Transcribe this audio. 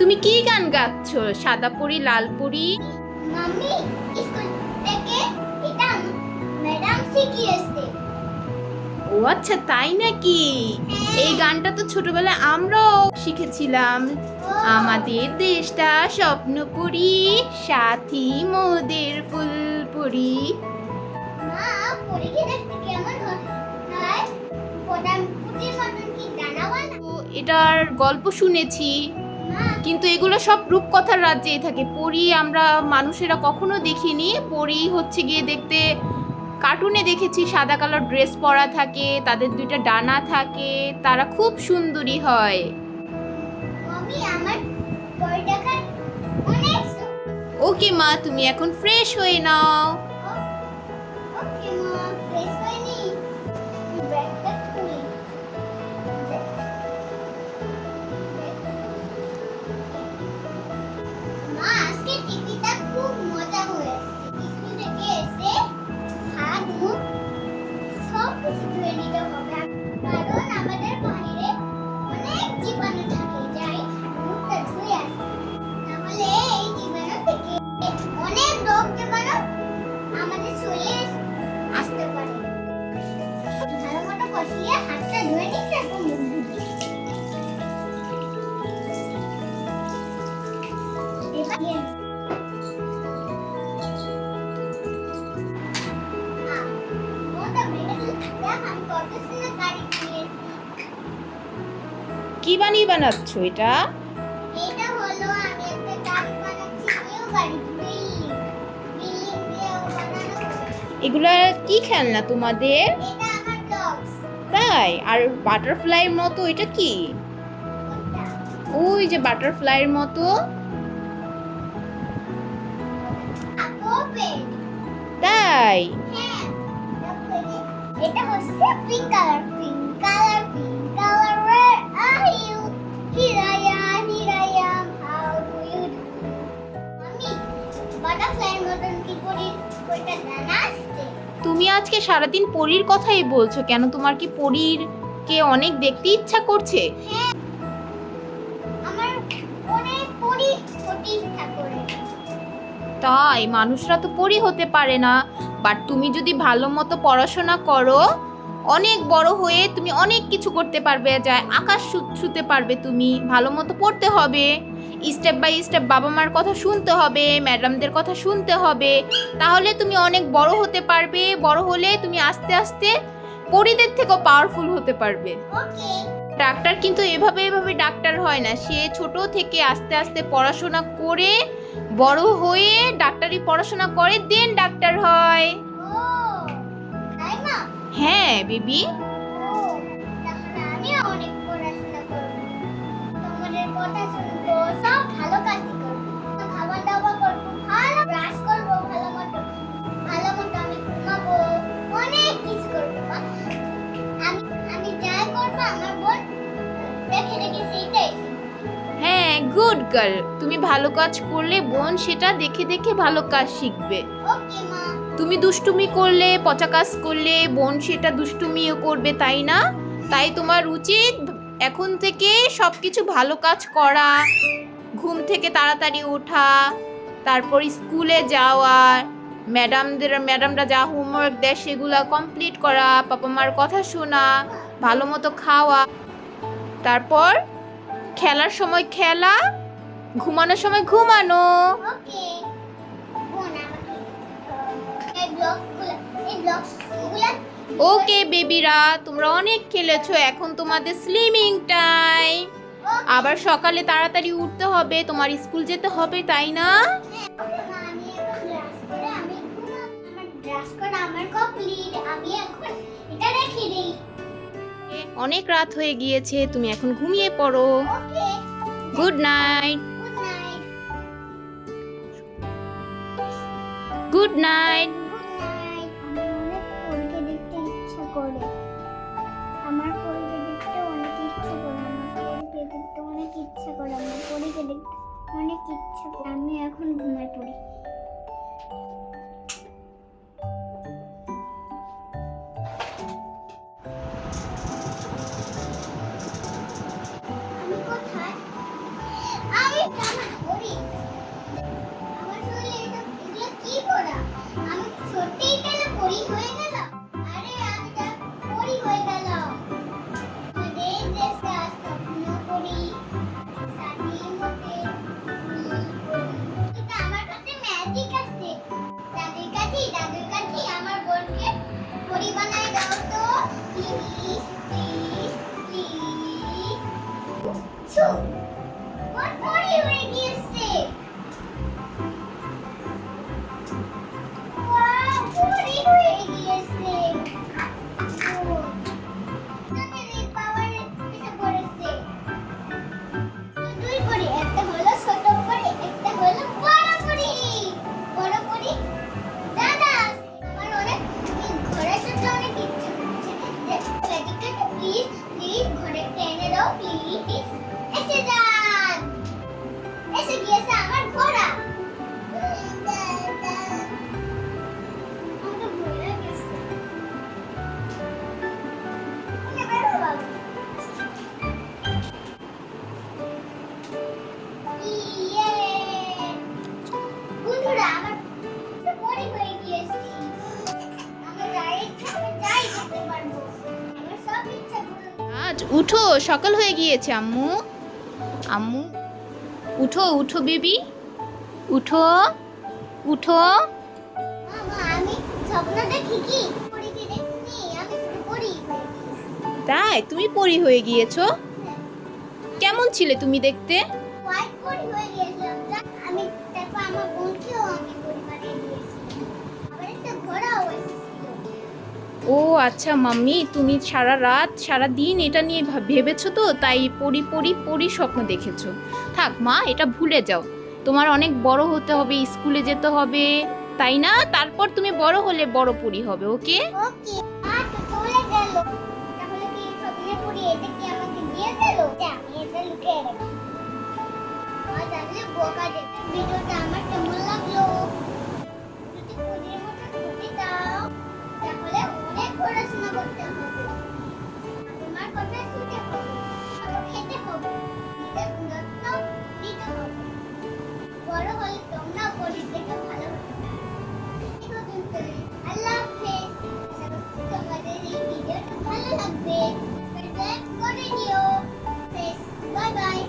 তুমি কি গান গাচ্ছ? সাদা পরি লাল পরি? মাম্মি স্কুল থেকে এটা ম্যাডাম শিখিয়েছে। ও আচ্ছা, তাই নাকি? এই গানটা তো ছোটবেলায় আমরাও শিখেছিলাম। আমাদের দেশটা স্বপ্নপুরী, সাথী মোদের ফুলপুরি। মা পরীকে দেখতে কেমন হয়? প্রধান পুতির মতন কি ডানাওয়ালা? তো এটার গল্প শুনেছি, মা কিন্তু এগুলো সব রূপকথার রাজ্যেই থাকে। পরী আমরা মানুষেরা কখনো দেখিনি। পরী হচ্ছে গিয়ে দেখতে কার্টুনে দেখেছি, সাদা কালার ড্রেস পরা থাকে, তাদের দুইটা ডানা থাকে, তারা খুব সুন্দরী হয়। মাম্মি আমার পরী দেখার অনেক শখ। ওকে মা, তুমি এখন ফ্রেশ হয়ে নাও। ওকে মা, ফ্রেশ হয়নি? ব্যাগটা খুলি। মা আজকে টিভিটা খুব মজা হয়েছে। স্কুল থেকে এসে হাত মুখ সব কিছু ধুয়ে নিতে হবে, কারণ আমাদের বাইরে অনেক জীবাণু থাকে। যাই মুখটা ধুয়ে আসি, তাহলে এই জীবাণু থেকে অনেক রোগ জীবাণু আমাদের শরীরে আসতে পারে। ভালো মতো কষিয়ে হাতটা ধুয়ে নিই, তারপর মুখ ধুই। কি বানাচ্ছ এটা? এটা হলো আমি একটা গাড়ি বানাচ্ছি, নিউ গাড়ি, বিল্ডিং দিয়ে বানানো হয়েছে। এগুলা কি খেলনা তোমাদের? এটা আমার ডগস। তাই? আর বাটারফ্লাইয়ের মতো এটা কি? কোনটা? ওই যে বাটারফ্লাইয়ের মতো। আপেল। তাই? হ্যাঁ, এটা হচ্ছে pink colour, pink colour, pink colour. Where are you? Here I am, how do you do? আমি বাটারফ্লাইয়ের মতন কি করি কয়টা ডানা আছে? তুমি আজকে সারাদিন পরীর কথাই বলছো কেন? তোমার কি পরীর কে অনেক দেখতে ইচ্ছা করছে? হ্যাঁ, আমার অনেক পরি হতে ইচ্ছা করে। তাই? মানুষরা তো পরী হতে পারে না, বাট তুমি যদি ভালো মতো পড়াশোনা করো, অনেক বড় হয়ে তুমি অনেক কিছু করতে পারবে, যায় আকাশ ছুঁতে পারবে। তুমি ভালো মতো পড়তে হবে, স্টেপ বাই স্টেপ বাবা মার কথা শুনতে হবে, ম্যাডামদের কথা শুনতে হবে, তাহলে তুমি অনেক বড় হতে পারবে। বড় হলে তুমি আস্তে আস্তে পরীদের থেকেও পাওয়ারফুল হতে পারবে। ওকে। ডাক্তার কিন্তু এভাবে ডাক্তার হয় না, সে ছোট থেকে আস্তে আস্তে পড়াশোনা করে বড় হয়ে ডাক্তারি পড়াশোনা করে দেন ডাক্তার হয়। ও তাই না? হ্যাঁ বেবি। ও তাহলে আমিও অনেক পড়াশোনা করব, তোমাদের কথা শুনবো, সব ভালো কাজ করব, খাবার দাবার করব, ভালো ব্রাশ করব, ভালো মতো আমি ঘুমাবো, অনেক কিছু করব। আমি আমি যা করব আমার বোন দেখে দেখে সেইটাই শিখবে। হ্যাঁ, গুড গার্ল। তুমি ভালো কাজ করলে বোন সেটা দেখে দেখে ভালো কাজ শিখবে। ওকে মা। তুমি দুষ্টুমি করলে, পচা কাজ করলে বোন সেটা দুষ্টুমিও করবে, তাই না? তাই তোমার উচিত এখন থেকে সবকিছু ভালো কাজ করা, ঘুম থেকে তাড়াতাড়ি ওঠা, তারপর স্কুলে যাওয়া, ম্যাডামরা যা হোমওয়ার্ক দেয় সেগুলো কমপ্লিট করা, বাবা মার কথা শোনা, ভালো মতো খাওয়া, তারপর খেলার সময় খেলা, ঘুমানোর সময় ঘুমানো। ওকে বোন, আমাকে এই ব্লগগুলো ওকে বেবিরা, তোমরা অনেক খেলেছো, এখন তোমাদের স্লিমিং টাইম। আবার সকালে তাড়াতাড়ি উঠতে হবে, তোমার স্কুল যেতে হবে, তাই না? আমার কমপ্লিট, আমি এখন এটা রেখে দিই। অনেক রাত হয়ে গিয়েছে, তুমি এখন ঘুমিয়ে পড়ো। Okay, good night. Good night. Good night. Good night. আমার অনেক পরীকে দেখতে ইচ্ছা করে। আমার পরীকে দেখতে অনেক ইচ্ছা করে। আমি এখন ঘুমায় পড়ি। আমি কোথায়? আমি হয়ে গেল। আমাদের দেশটা স্বপ্ন করি, স্বাধীন হতে এটা আমার কাছে ম্যাজিক আছে। দাদুর কাছে আমার বোনকে পরি বানাই দাও তো প্লিজ প্লিজ প্লিজ। ছু ওর পরি হয়ে গিয়েছে। ওয়াও পরি হয়ে গিয়েছে। তাদের পাওয়ার এসে পড়েছে। দুই পরি, একটা হলো ছোট পরি, একটা হলো বড় পরি। বড় পরি দাদা আমার অনেক ঘরের সাথে অনেক ইচ্ছে করছে দেখতে। এদিকে প্লিজ প্লিজ ঘরে টেনে দাও প্লিজ। এসে যান, এসে গিয়েছে আমার ঘোড়া। আমাকে ভুলে গেছে। এবার বাবা ইয়ে বন্ধুরা আমার পরি হয়ে গিয়েছি। আমার যাই ইচ্ছা আমি যাই করতে পারবো। আমার সব ইচ্ছা পূরণ। আজ উঠো, সকাল হয়ে গিয়েছে আম্মু। আম্মু উঠো উঠো বেবি, উঠো উঠো। মামা আমি স্বপ্ন দেখি কি পরীকে দেখিনি, আমি শুধু পরি হয়ে গিয়েছি। তাই তুমি পরি হয়ে গিয়েছো? কেমন ছিলে তুমি দেখতে? হোয়াইট পরি হয়ে গিয়েছিলাম। আমি তারপর আমার বোনকেও আমি পরি বানিয়ে দিয়েছি। আবার একটা ঘোড়াও এসেছিল। ও আচ্ছা মাম্মি, তুমি সারা রাত সারা দিন এটা নিয়ে ভেবেছো তো, তাই পরি পরি পরি স্বপ্ন দেখেছো। থাক মা, এটা ভুলে যাও। তোমার অনেক বড় হতে হবে, স্কুলে যেতে হবে, তাই না? তারপর তুমি বড় হলে বড় পরি হবে, ওকে? ওকে আর তো চলে গেল। তাহলে কি স্বপ্নের পরি এটা কি আমাকে দিয়ে দিল? আমি এটা লুকিয়ে রাখি। আর তাহলে বোকা দেবে। ভিডিওটা আমার কেমন লাগলো? যদি পরির মতো ছুটি দাও তাহলে অনেক পড়াশোনা করতে হবে। তোমার কথা শুনতে হবে, ভালো খেতে হবে, নিজের যত্ন নিতে হবে। বড় হলে তোমরাও পরির থেকে ভালো হতে পারবে। আল্লাহ হাফেজ। আশা করছি তোমাদের এই ভিডিওটা ভালো লাগবে। সাবস্ক্রাইব করে দিও। Bye bye.